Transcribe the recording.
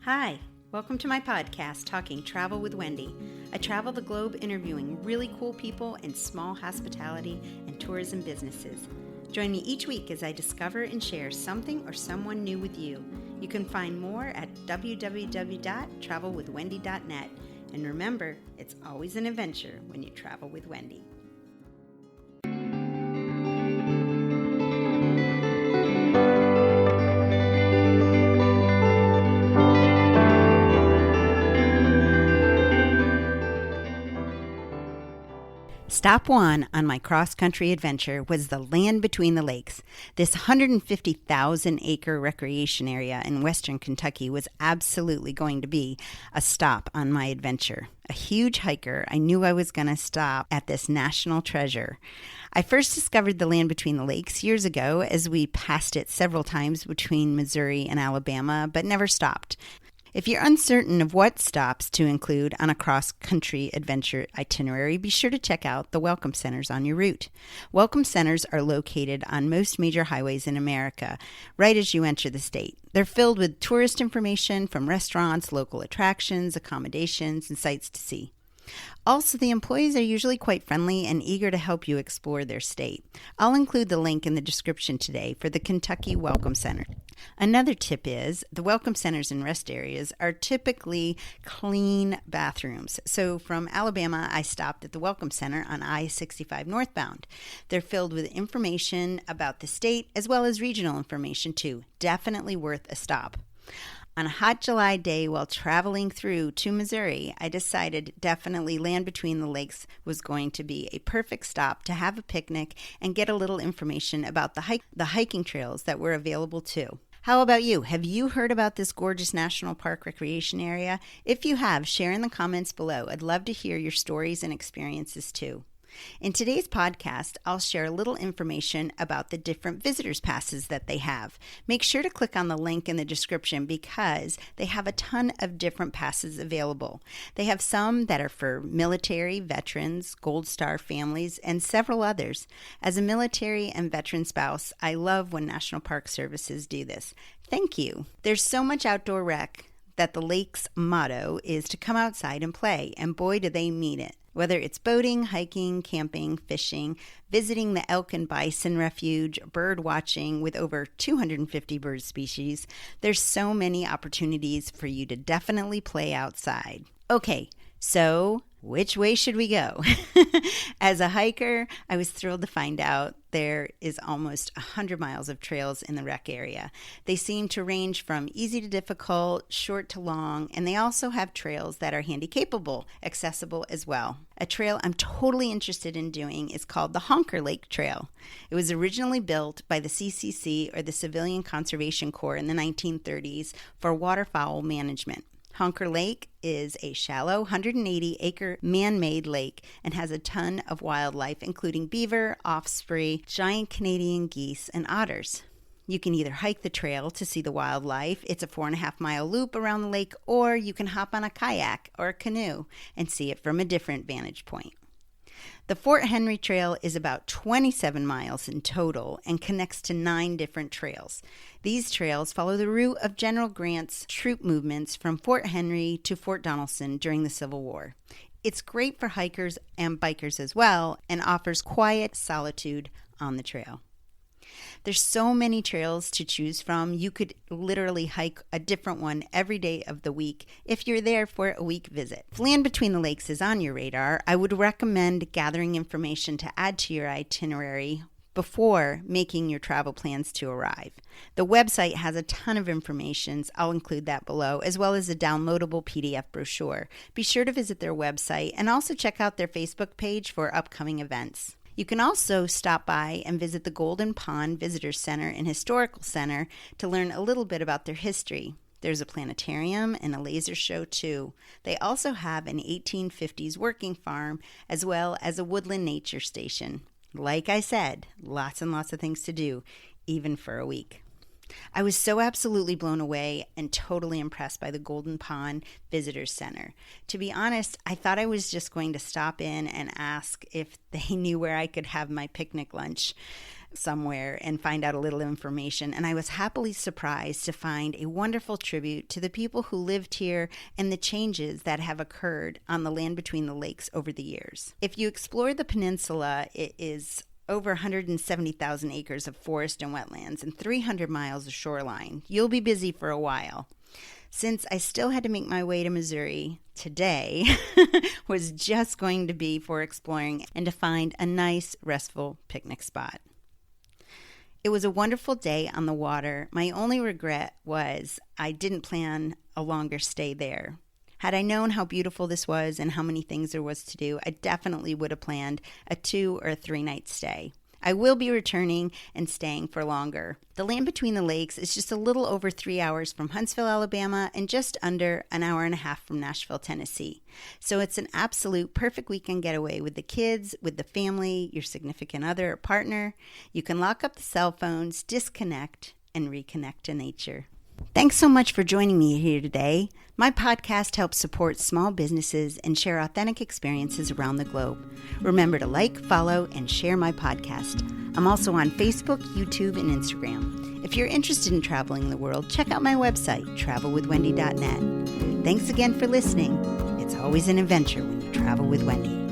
Hi, welcome to my podcast, Talking Travel with Wendy. I travel the globe interviewing really cool people in small hospitality and tourism businesses. Join me each week as I discover and share something or someone new with you. You can find more at www.travelwithwendy.net. And remember, it's always an adventure when you travel with Wendy. Stop one on my cross-country adventure was the land between the lakes. This 150,000-acre recreation area in western Kentucky was absolutely going to be a stop on my adventure. A huge hiker, I knew I was going to stop at this national treasure. I first discovered the land between the lakes years ago as we passed it several times between Missouri and Alabama, but never stopped. If you're uncertain of what stops to include on a cross-country adventure itinerary, be sure to check out the Welcome Centers on your route. Welcome Centers are located on most major highways in America, right as you enter the state. They're filled with tourist information from restaurants, local attractions, accommodations, and sights to see. Also, the employees are usually quite friendly and eager to help you explore their state. I'll include the link in the description today for the Kentucky Welcome Center. Another tip is the Welcome Centers and rest areas are typically clean bathrooms. So from Alabama, I stopped at the Welcome Center on I-65 northbound. They're filled with information about the state as well as regional information too. Definitely worth a stop. On a hot July day while traveling through to Missouri, I decided definitely land between the lakes was going to be a perfect stop to have a picnic and get a little information about the hiking trails that were available too. How about you? Have you heard about this gorgeous national park recreation area? If you have, share in the comments below. I'd love to hear your stories and experiences too. In today's podcast, I'll share a little information about the different visitors passes that they have. Make sure to click on the link in the description because they have a ton of different passes available. They have some that are for military, veterans, Gold Star families, and several others. As a military and veteran spouse, I love when National Park Services do this. Thank you. There's so much outdoor rec that the lake's motto is to come outside and play, and boy do they mean it. Whether it's boating, hiking, camping, fishing, visiting the elk and bison refuge, bird watching with over 250 bird species, there's so many opportunities for you to definitely play outside. Okay, so which way should we go? As a hiker, I was thrilled to find out there is almost 100 miles of trails in the rec area. They seem to range from easy to difficult, short to long, and they also have trails that are handy-capable, accessible as well. A trail I'm totally interested in doing is called the Honker Lake Trail. It was originally built by the CCC, or the Civilian Conservation Corps, in the 1930s for waterfowl management. Honker Lake is a shallow 180-acre man-made lake and has a ton of wildlife, including beaver, osprey, giant Canadian geese, and otters. You can either hike the trail to see the wildlife, it's a 4.5-mile loop around the lake, or you can hop on a kayak or a canoe and see it from a different vantage point. The Fort Henry Trail is about 27 miles in total and connects to 9 different trails. These trails follow the route of General Grant's troop movements from Fort Henry to Fort Donelson during the Civil War. It's great for hikers and bikers as well and offers quiet solitude on the trail. There's so many trails to choose from. You could literally hike a different one every day of the week if you're there for a week visit. If land between the lakes is on your radar, I would recommend gathering information to add to your itinerary before making your travel plans to arrive. The website has a ton of information. I'll include that below, as well as a downloadable PDF brochure. Be sure to visit their website and also check out their Facebook page for upcoming events. You can also stop by and visit the Golden Pond Visitor Center and Historical Center to learn a little bit about their history. There's a planetarium and a laser show too. They also have an 1850s working farm as well as a woodland nature station. Like I said, lots and lots of things to do, even for a week. I was so absolutely blown away and totally impressed by the Golden Pond Visitor Center. To be honest, I thought I was just going to stop in and ask if they knew where I could have my picnic lunch. somewhere and find out a little information. And I was happily surprised to find a wonderful tribute to the people who lived here and the changes that have occurred on the land between the lakes over the years. If you explore the peninsula, it is over 170,000 acres of forest and wetlands and 300 miles of shoreline. You'll be busy for a while. Since I still had to make my way to Missouri, today was just going to be for exploring and to find a nice, restful picnic spot. It was a wonderful day on the water. My only regret was I didn't plan a longer stay there. Had I known how beautiful this was and how many things there was to do, I definitely would have planned a 2 or 3 night stay. I will be returning and staying for longer. The land between the lakes is just a little over 3 hours from Huntsville, Alabama, and just under an hour and a half from Nashville, Tennessee. So it's an absolute perfect weekend getaway with the kids, with the family, your significant other or partner. You can lock up the cell phones, disconnect, and reconnect to nature. Thanks so much for joining me here today. My podcast helps support small businesses and share authentic experiences around the globe. Remember to like, follow, and share my podcast. I'm also on Facebook, YouTube, and Instagram. If you're interested in traveling the world, check out my website, travelwithwendy.net. Thanks again for listening. It's always an adventure when you travel with Wendy.